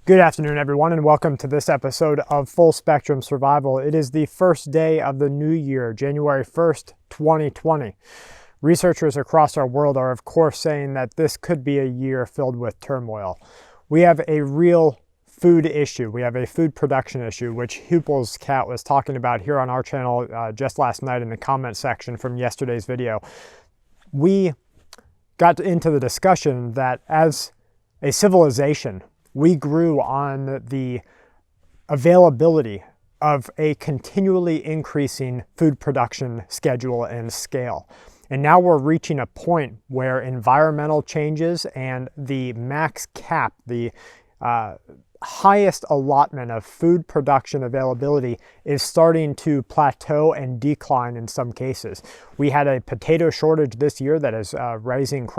Good afternoon, everyone, and welcome to this episode of Full Spectrum Survival. It is the first day of the new year, January 1st, 2020. Researchers across our world are, of course, saying that this could be a year filled with turmoil. We have a real food issue. We have a food production issue, which Hoople's cat was talking about here on our channel just last night in the comment section from yesterday's video. We got into the discussion that as a civilization, we grew on the availability of a continually increasing food production schedule and scale. And now we're reaching a point where environmental changes and the max cap, the highest allotment of food production availability is starting to plateau and decline in some cases. We had a potato shortage this year that is raising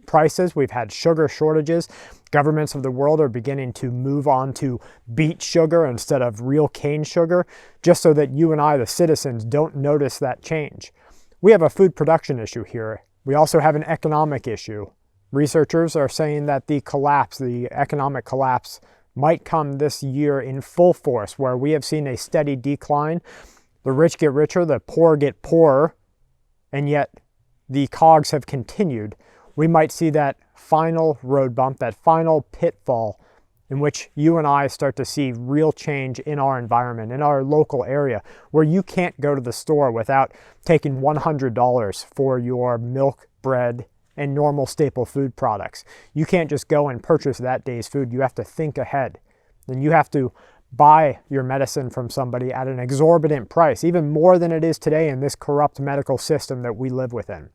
prices. We've had sugar shortages. Governments of the world are beginning to move on to beet sugar instead of real cane sugar, just so that you and I, the citizens, don't notice that change. We have a food production issue here. We also have an economic issue. Researchers are saying that the economic collapse might come this year in full force, where we have seen a steady decline. The rich get richer, the poor get poorer, and yet the cogs have continued. We might see that final road bump, that final pitfall in which you and I start to see real change in our environment, in our local area, where you can't go to the store without taking $100 for your milk, bread, and normal staple food products. You can't just go and purchase that day's food. You have to think ahead. Then you have to buy your medicine from somebody at an exorbitant price, even more than it is today in this corrupt medical system that we live within.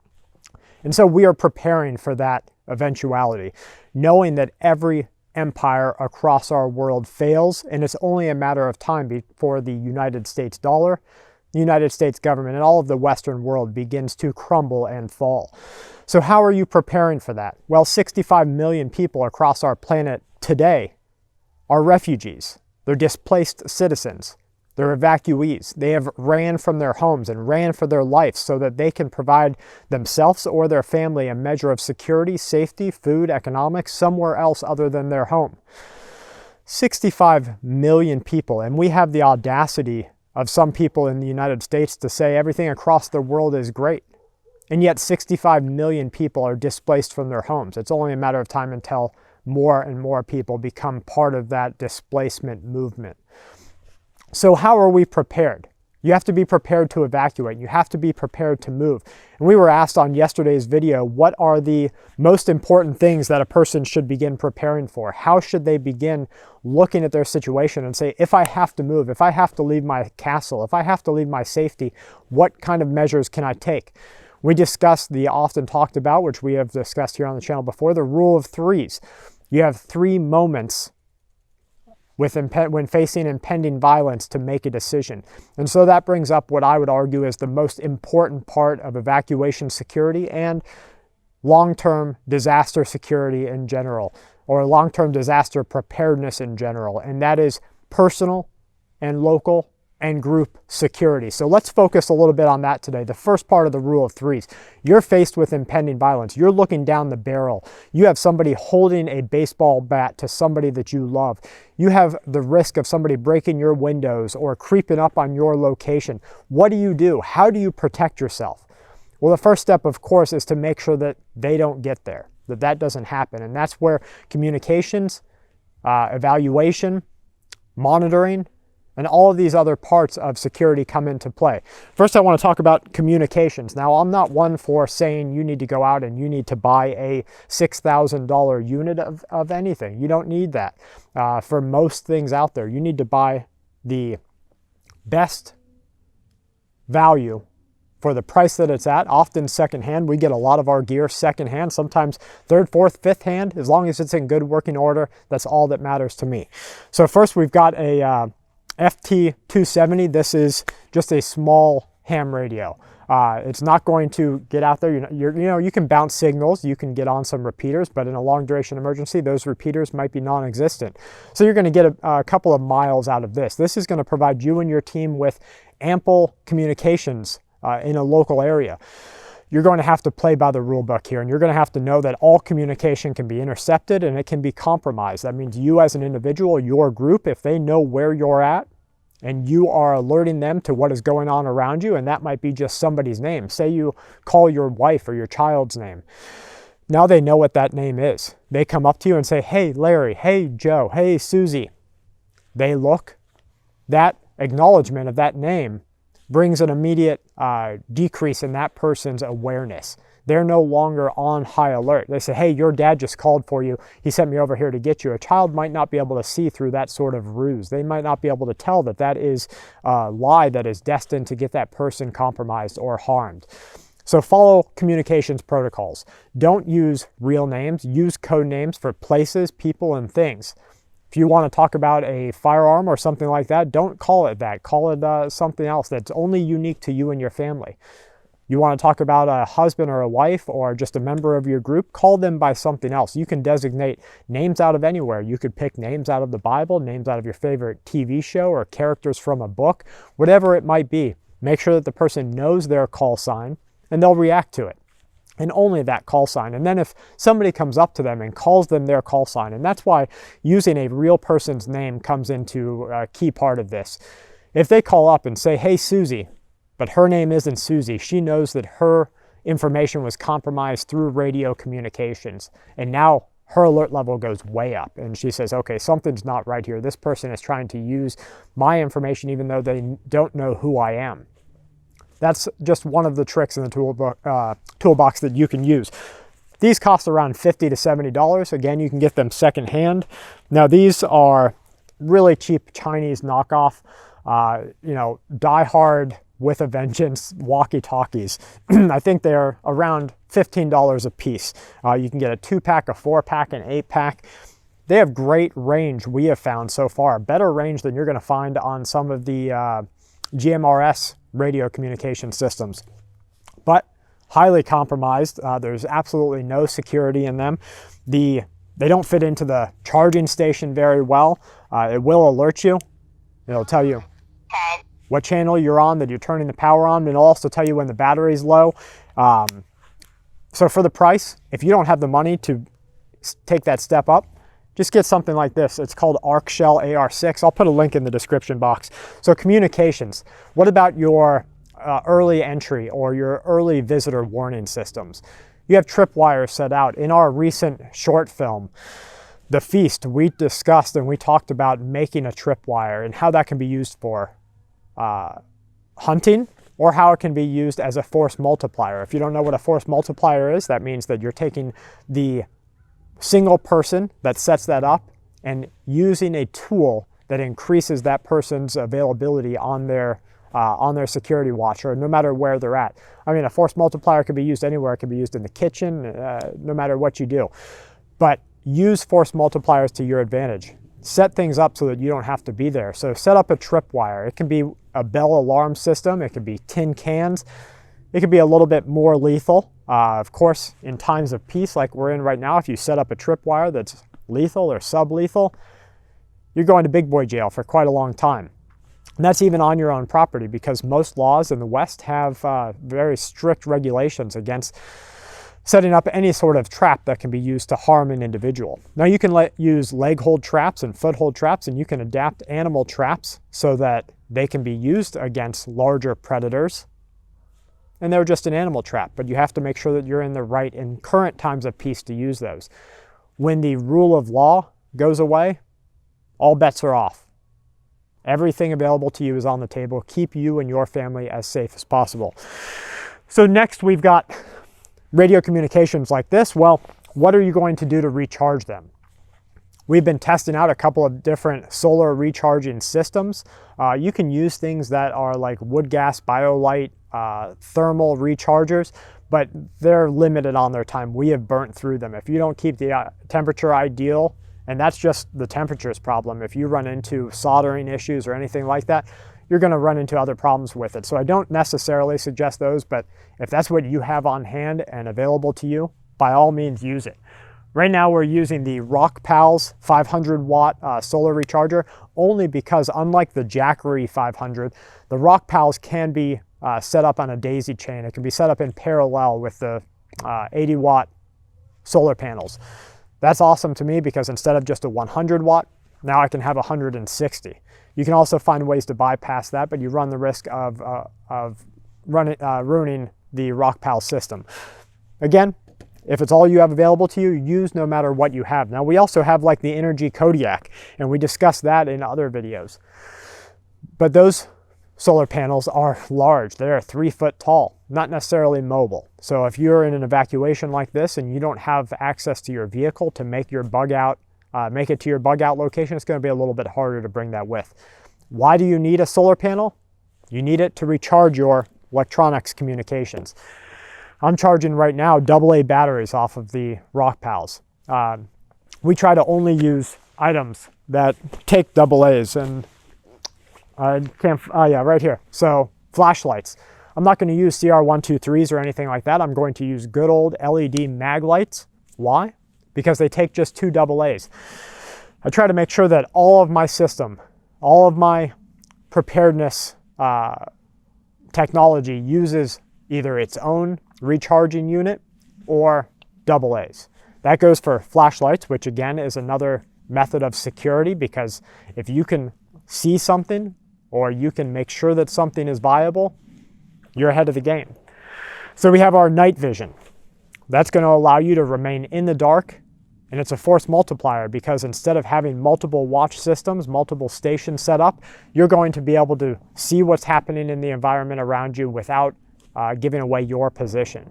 And so we are preparing for that eventuality, knowing that every empire across our world fails, and it's only a matter of time before the United States dollar, the United States government, and all of the Western world begins to crumble and fall. So how are you preparing for that? Well, 65 million people across our planet today are refugees. They're displaced citizens. They're evacuees. They have ran from their homes and ran for their life so that they can provide themselves or their family a measure of security, safety, food, economics, somewhere else other than their home. 65 million people, and we have the audacity of some people in the United States to say everything across the world is great. And yet 65 million people are displaced from their homes. It's only a matter of time until more and more people become part of that displacement movement. So how are we prepared? You have to be prepared to evacuate. You have to be prepared to move. And we were asked on yesterday's video, what are the most important things that a person should begin preparing for? How should they begin looking at their situation and say, if I have to move, if I have to leave my castle, if I have to leave my safety, what kind of measures can I take? We discussed the often talked about, which we have discussed here on the channel before, the rule of threes. You have 3 moments when facing impending violence to make a decision. And so that brings up what I would argue is the most important part of evacuation security and long-term disaster security in general, or long-term disaster preparedness in general, and that is personal and local and group security. So let's focus a little bit on that today. The first part of the rule of threes. You're faced with impending violence. You're looking down the barrel. You have somebody holding a baseball bat to somebody that you love. You have the risk of somebody breaking your windows or creeping up on your location. What do you do? How do you protect yourself? Well, the first step, of course, is to make sure that they don't get there, that doesn't happen. And that's where communications, evaluation, monitoring, and all of these other parts of security come into play. First, I want to talk about communications. Now, I'm not one for saying you need to go out and you need to buy a $6,000 unit of anything. You don't need that. For most things out there, you need to buy the best value for the price that it's at, often secondhand. We get a lot of our gear secondhand, sometimes third, fourth, fifth hand. As long as it's in good working order, that's all that matters to me. So first, we've got a FT270. This is just a small ham radio. It's not going to get out there. You can bounce signals, you can get on some repeaters, but in a long duration emergency, those repeaters might be non-existent. So you're going to get a couple of miles out of this. This is going to provide you and your team with ample communications in a local area. you're going to have to play by the rule book here, and you're going to have to know that all communication can be intercepted and it can be compromised. That means you as an individual, your group, if they know where you're at and you are alerting them to what is going on around you, and that might be just somebody's name. Say you call your wife or your child's name. Now they know what that name is. They come up to you and say, hey, Larry, hey, Joe, hey, Susie. They look. That acknowledgement of that name brings an immediate decrease in that person's awareness. They're no longer on high alert. They say, hey, your dad just called for you. He sent me over here to get you. A child might not be able to see through that sort of ruse. They might not be able to tell that that is a lie that is destined to get that person compromised or harmed. So follow communications protocols. Don't use real names. Use code names for places, people, and things. If you want to talk about a firearm or something like that, don't call it that. Call it something else that's only unique to you and your family. You want to talk about a husband or a wife or just a member of your group, call them by something else. You can designate names out of anywhere. You could pick names out of the Bible, names out of your favorite TV show or characters from a book, whatever it might be. Make sure that the person knows their call sign and they'll react to it. And only that call sign. And then if somebody comes up to them and calls them their call sign, and that's why using a real person's name comes into a key part of this. If they call up and say, hey, Susie, but her name isn't Susie, she knows that her information was compromised through radio communications. And now her alert level goes way up. And she says, okay, something's not right here. This person is trying to use my information even though they don't know who I am. That's just one of the tricks in the toolbox that you can use. These cost around $50 to $70. Again, you can get them secondhand. Now, these are really cheap Chinese knockoff, Die Hard with a Vengeance walkie-talkies. I think they're around $15 a piece. You can get a 2-pack, a 4-pack, an 8-pack. They have great range, we have found so far. Better range than you're going to find on some of the GMRS radio communication systems, but highly compromised. There's absolutely no security in them. They don't fit into the charging station very well. It will alert you. It'll tell you what channel you're on, that you're turning the power on, and it'll also tell you when the battery's low. So for the price, if you don't have the money to take that step up, just get something like this. It's called Arc Shell AR6. I'll put a link in the description box. So communications. What about your early entry or your early visitor warning systems? You have tripwires set out. In our recent short film, The Feast, we discussed and we talked about making a tripwire and how that can be used for hunting or how it can be used as a force multiplier. If you don't know what a force multiplier is, that means that you're taking the single person that sets that up and using a tool that increases that person's availability on their security watch, or no matter where they're at. I mean, a force multiplier can be used anywhere. It can be used in the kitchen, no matter what you do. But use force multipliers to your advantage. Set things up so that you don't have to be there. So set up a tripwire. It can be a bell alarm system. It could be tin cans. It could be a little bit more lethal. Of course, in times of peace like we're in right now, if you set up a tripwire that's lethal or sublethal, you're going to big boy jail for quite a long time. And that's even on your own property, because most laws in the West have very strict regulations against setting up any sort of trap that can be used to harm an individual. Now you can use leg hold traps and foot hold traps, and you can adapt animal traps so that they can be used against larger predators. And they're just an animal trap, but you have to make sure that you're in the right in current times of peace to use those. When the rule of law goes away, all bets are off. Everything available to you is on the table. Keep you and your family as safe as possible. So next we've got radio communications like this. Well, what are you going to do to recharge them? We've been testing out a couple of different solar recharging systems. You can use things that are like wood gas, BioLite, thermal rechargers, but they're limited on their time. We have burnt through them. If you don't keep the temperature ideal, and that's just the temperature's problem, if you run into soldering issues or anything like that, you're going to run into other problems with it. So I don't necessarily suggest those, but if that's what you have on hand and available to you, by all means use it. Right now we're using the Rockpals 500 watt solar recharger only because, unlike the Jackery 500, the Rockpals can be set up on a daisy chain. It can be set up in parallel with the 80 watt solar panels. That's awesome to me because instead of just a 100 watt, now I can have 160. You can also find ways to bypass that, but you run the risk of ruining the Rockpal system. Again, if it's all you have available to you, use no matter what you have. Now we also have like the Energy Kodiak, and we discussed that in other videos. But those solar panels are large. They're 3 foot tall, not necessarily mobile. So if you're in an evacuation like this and you don't have access to your vehicle to make your make it to your bug out location, it's going to be a little bit harder to bring that with. Why do you need a solar panel? You need it to recharge your electronics communications. I'm charging right now AA batteries off of the Rockpals. We try to only use items that take AA's, and I can't, yeah, right here. So flashlights. I'm not going to use CR123s or anything like that. I'm going to use good old LED mag lights. Why? Because they take just 2 AA's. I try to make sure that all of my system, all of my preparedness technology uses either its own recharging unit or AA's. That goes for flashlights, which again is another method of security, because if you can see something or you can make sure that something is viable, you're ahead of the game. So we have our night vision. That's going to allow you to remain in the dark, and it's a force multiplier because instead of having multiple watch systems, multiple stations set up, you're going to be able to see what's happening in the environment around you without giving away your position.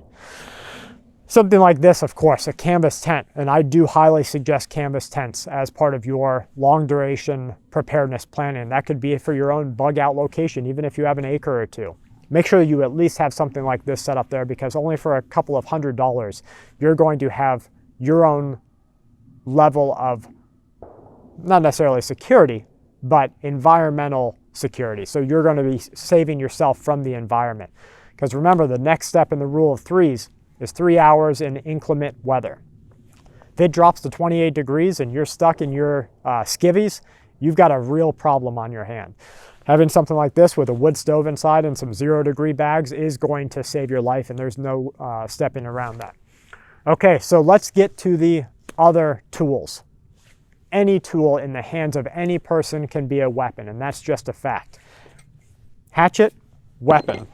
Something like this, of course, a canvas tent, and I do highly suggest canvas tents as part of your long duration preparedness planning. That could be for your own bug out location, even if you have an acre or two. Make sure you at least have something like this set up there, because only for a couple of $100, you're going to have your own level of, not necessarily security, but environmental security. So you're going to be saving yourself from the environment. Because remember, the next step in the rule of threes is 3 hours in inclement weather. If it drops to 28 degrees and you're stuck in your skivvies, you've got a real problem on your hand. Having something like this with a wood stove inside and some 0-degree bags is going to save your life, and there's no stepping around that. Okay, so let's get to the other tools. Any tool in the hands of any person can be a weapon, and that's just a fact. Hatchet, weapon.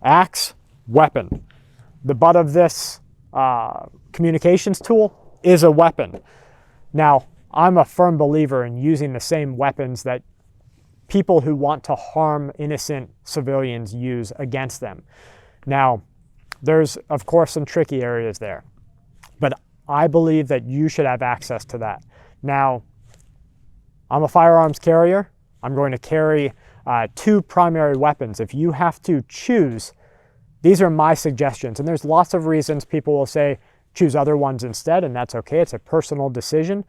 Axe, weapon. The butt of this communications tool is a weapon. Now, I'm a firm believer in using the same weapons that people who want to harm innocent civilians use against them. Now, there's, of course, some tricky areas there, but I believe that you should have access to that. Now, I'm a firearms carrier. I'm going to carry 2 primary weapons. If you have to choose, these are my suggestions, and there's lots of reasons people will say choose other ones instead, and that's okay. It's a personal decision.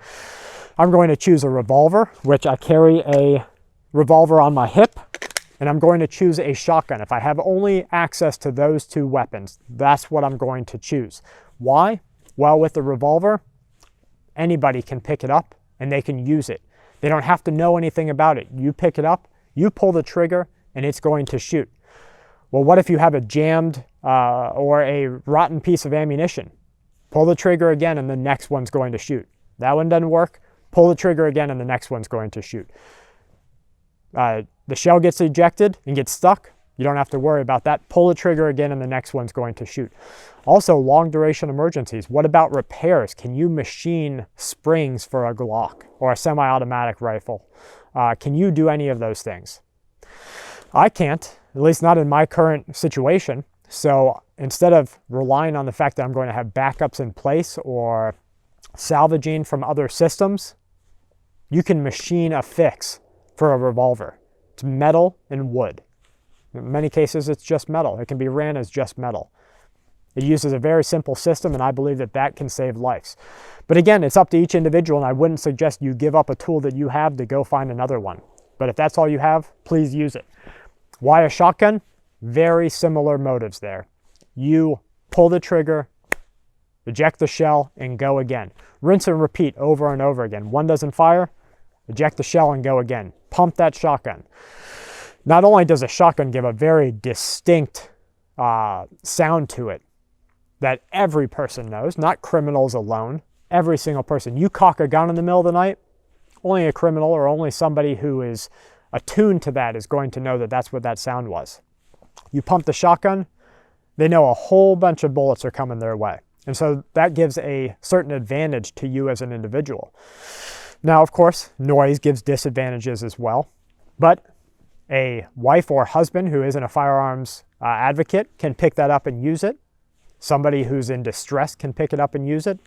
I'm going to choose a revolver, which I carry a revolver on my hip, and I'm going to choose a shotgun. If I have only access to those 2 weapons, that's what I'm going to choose. Why? Well, with the revolver, anybody can pick it up and they can use it. They don't have to know anything about it. You pick it up, you pull the trigger, and it's going to shoot. Well, what if you have a jammed or a rotten piece of ammunition? Pull the trigger again and the next one's going to shoot. That one doesn't work. Pull the trigger again and the next one's going to shoot. The shell gets ejected and gets stuck. You don't have to worry about that. Pull the trigger again and the next one's going to shoot. Also, long duration emergencies. What about repairs? Can you machine springs for a Glock or a semi-automatic rifle? Can you do any of those things? I can't, at least not in my current situation. So instead of relying on the fact that I'm going to have backups in place or salvaging from other systems, you can machine a fix for a revolver. It's metal and wood. In many cases, it's just metal. It can be ran as just metal. It uses a very simple system, and I believe that that can save lives. But again, it's up to each individual, and I wouldn't suggest you give up a tool that you have to go find another one. But if that's all you have, please use it. Why a shotgun? Very similar motives there. You pull the trigger, eject the shell, and go again. Rinse and repeat over and over again. One doesn't fire, eject the shell and go again. Pump that shotgun. Not only does a shotgun give a very distinct sound to it that every person knows, not criminals alone, every single person. You cock a gun in the middle of the night, only a criminal or only somebody who is attuned to that is going to know that that's what that sound was. You pump the shotgun, they know a whole bunch of bullets are coming their way. And so that gives a certain advantage to you as an individual. Now, of course, noise gives disadvantages as well, but a wife or husband who isn't a firearms advocate can pick that up and use it. Somebody who's in distress can pick it up and use it.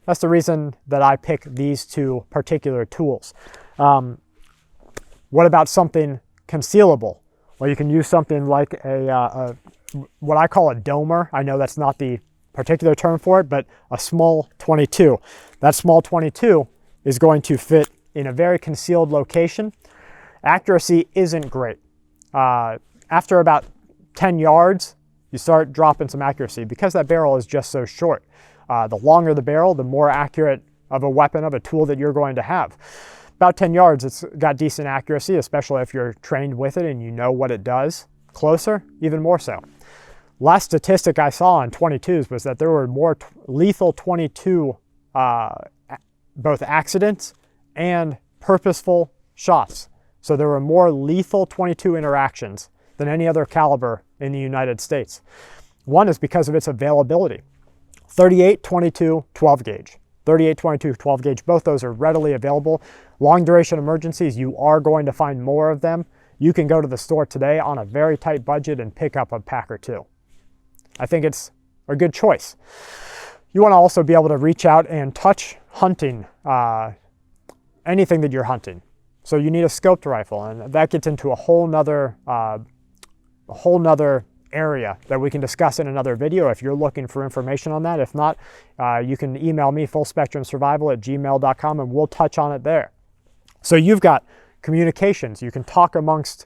That's the reason that I pick these two particular tools. What about something concealable? Well, you can use something like what I call a domer. I know that's not the particular term for it, but a small 22. That small 22 is going to fit in a very concealed location. Accuracy isn't great. After about 10 yards, you start dropping some accuracy because that barrel is just so short. The longer the barrel, the more accurate of a weapon, of a tool that you're going to have. About 10 yards, it's got decent accuracy, especially if you're trained with it and you know what it does. Closer, even more so. Last statistic I saw on 22s was that there were more lethal 22 both accidents and purposeful shots. So there were more lethal 22 interactions than any other caliber in the United States. One is because of its availability. 38, 22, 12 gauge. 38, 22, 12 gauge, both those are readily available. Long duration emergencies, you are going to find more of them. You can go to the store today on a very tight budget and pick up a pack or two. I think it's a good choice. You want to also be able to reach out and touch hunting, anything that you're hunting. So you need a scoped rifle, and that gets into a whole nother area that we can discuss in another video if you're looking for information on that. If not, you can email me, fullspectrumsurvival@gmail.com, and we'll touch on it there. So you've got communications. You can talk amongst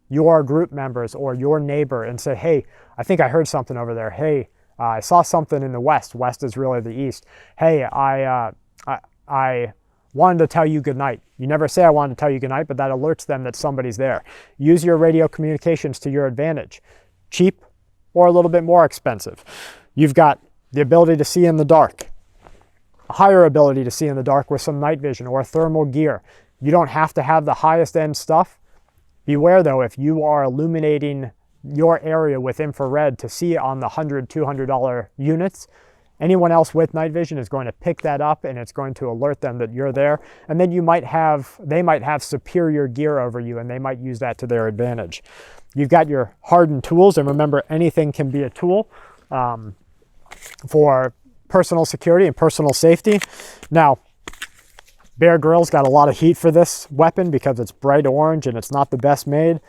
your group members or your neighbor and say, hey, I think I heard something over there. Hey, I saw something in the west. West is really the east. Hey, I wanted to tell you goodnight. You never say I wanted to tell you goodnight, but that alerts them that somebody's there. Use your radio communications to your advantage. Cheap or a little bit more expensive. You've got the ability to see in the dark, a higher ability to see in the dark with some night vision or thermal gear. You don't have to have the highest end stuff. Beware though, if you are illuminating your area with infrared to see on the $100, $200 units, anyone else with night vision is going to pick that up and it's going to alert them that you're there. And then they might have superior gear over you and they might use that to their advantage. You've got your hardened tools, and remember, anything can be a tool for personal security and personal safety. Now, Bear Grylls got a lot of heat for this weapon because it's bright orange and it's not the best made.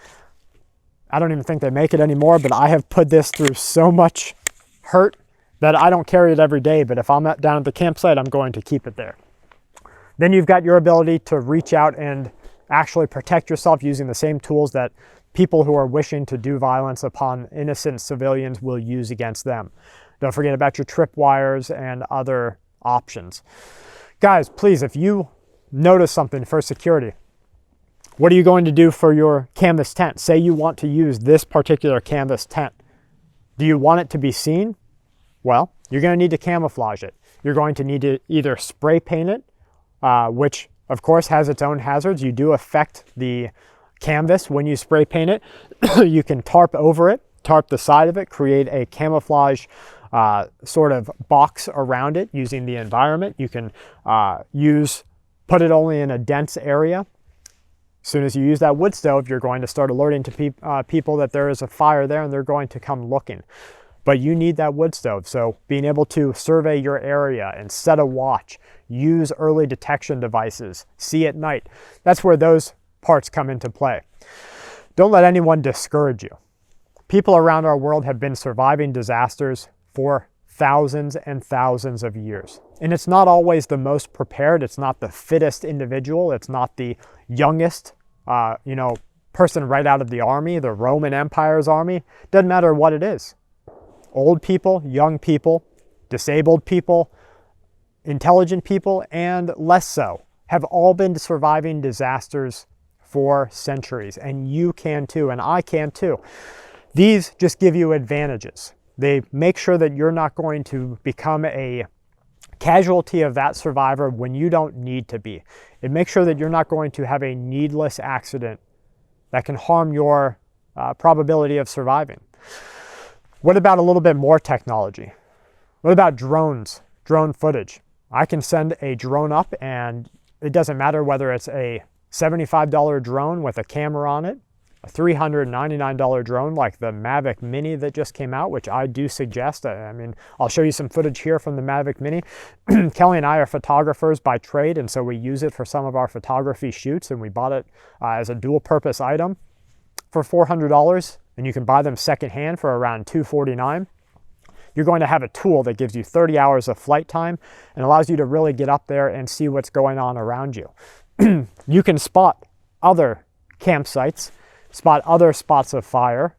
I don't even think they make it anymore, but I have put this through so much hurt that I don't carry it every day, but if I'm down at the campsite, I'm going to keep it there. Then you've got your ability to reach out and actually protect yourself using the same tools that people who are wishing to do violence upon innocent civilians will use against them. Don't forget about your tripwires and other options. Guys, please, if you notice something for security, what are you going to do for your canvas tent? Say you want to use this particular canvas tent. Do you want it to be seen? Well, you're going to need to camouflage it. You're going to need to either spray paint it, which of course has its own hazards. You do affect the canvas when you spray paint it. You can tarp over it, tarp the side of it, create a camouflage sort of box around it using the environment. You can put it only in a dense area. As soon as you use that wood stove, you're going to start alerting to people that there is a fire there and they're going to come looking. But you need that wood stove. So being able to survey your area and set a watch, use early detection devices, see at night, that's where those parts come into play. Don't let anyone discourage you. People around our world have been surviving disasters for thousands and thousands of years. And it's not always the most prepared. It's not the fittest individual. It's not the youngest, person right out of the army, the Roman Empire's army. Doesn't matter what it is. Old people, young people, disabled people, intelligent people, and less so, have all been surviving disasters for centuries, and you can too, and I can too. These just give you advantages. They make sure that you're not going to become a casualty of that survivor when you don't need to be. It makes sure that you're not going to have a needless accident that can harm your probability of surviving. What about a little bit more technology? What about drones, drone footage? I can send a drone up, and it doesn't matter whether it's a $75 drone with a camera on it, a $399 drone like the Mavic Mini that just came out, which I do suggest. I mean, I'll show you some footage here from the Mavic Mini. Kelly and I are photographers by trade, and so we use it for some of our photography shoots, and we bought it as a dual purpose item for $400, and you can buy them secondhand for around $249. You're going to have a tool that gives you 30 hours of flight time and allows you to really get up there and see what's going on around you. You can spot other campsites, spot other spots of fire,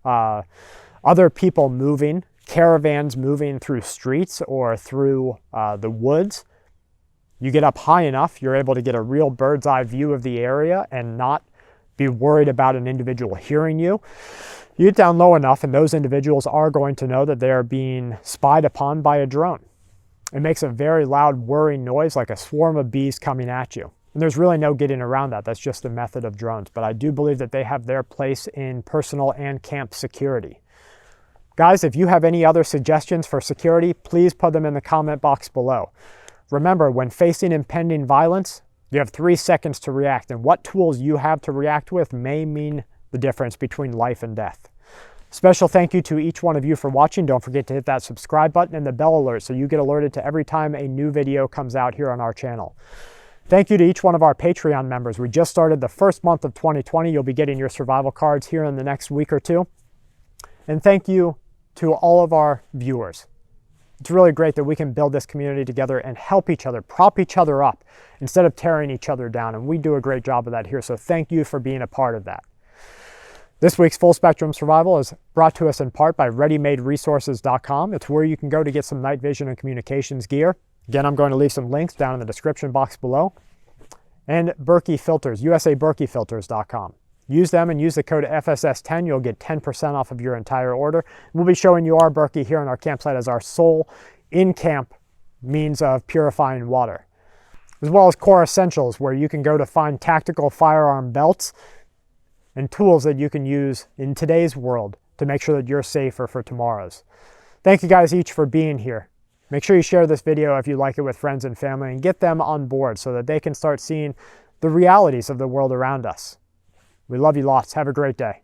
other people moving, caravans moving through streets or through the woods. You get up high enough, you're able to get a real bird's eye view of the area and not be worried about an individual hearing you. You get down low enough and those individuals are going to know that they're being spied upon by a drone. It makes a very loud whirring noise like a swarm of bees coming at you. And there's really no getting around that. That's just the method of drones. But I do believe that they have their place in personal and camp security. Guys, if you have any other suggestions for security, please put them in the comment box below. Remember, when facing impending violence, you have 3 seconds to react. And what tools you have to react with may mean the difference between life and death. Special thank you to each one of you for watching. Don't forget to hit that subscribe button and the bell alert so you get alerted to every time a new video comes out here on our channel. Thank you to each one of our Patreon members. We just started the first month of 2020. You'll be getting your survival cards here in the next week or two. And thank you to all of our viewers. It's really great that we can build this community together and help each other, prop each other up instead of tearing each other down. And we do a great job of that here. So thank you for being a part of that. This week's Full Spectrum Survival is brought to us in part by ReadyMadeResources.com. It's where you can go to get some night vision and communications gear. Again, I'm going to leave some links down in the description box below. And Berkey Filters, USABerkeyFilters.com. Use them and use the code FSS10. You'll get 10% off of your entire order. We'll be showing you our Berkey here on our campsite as our sole in-camp means of purifying water. As well as Core Essentials, where you can go to find tactical firearm belts and tools that you can use in today's world to make sure that you're safer for tomorrow's. Thank you guys each for being here. Make sure you share this video if you like it with friends and family and get them on board so that they can start seeing the realities of the world around us. We love you lots. Have a great day.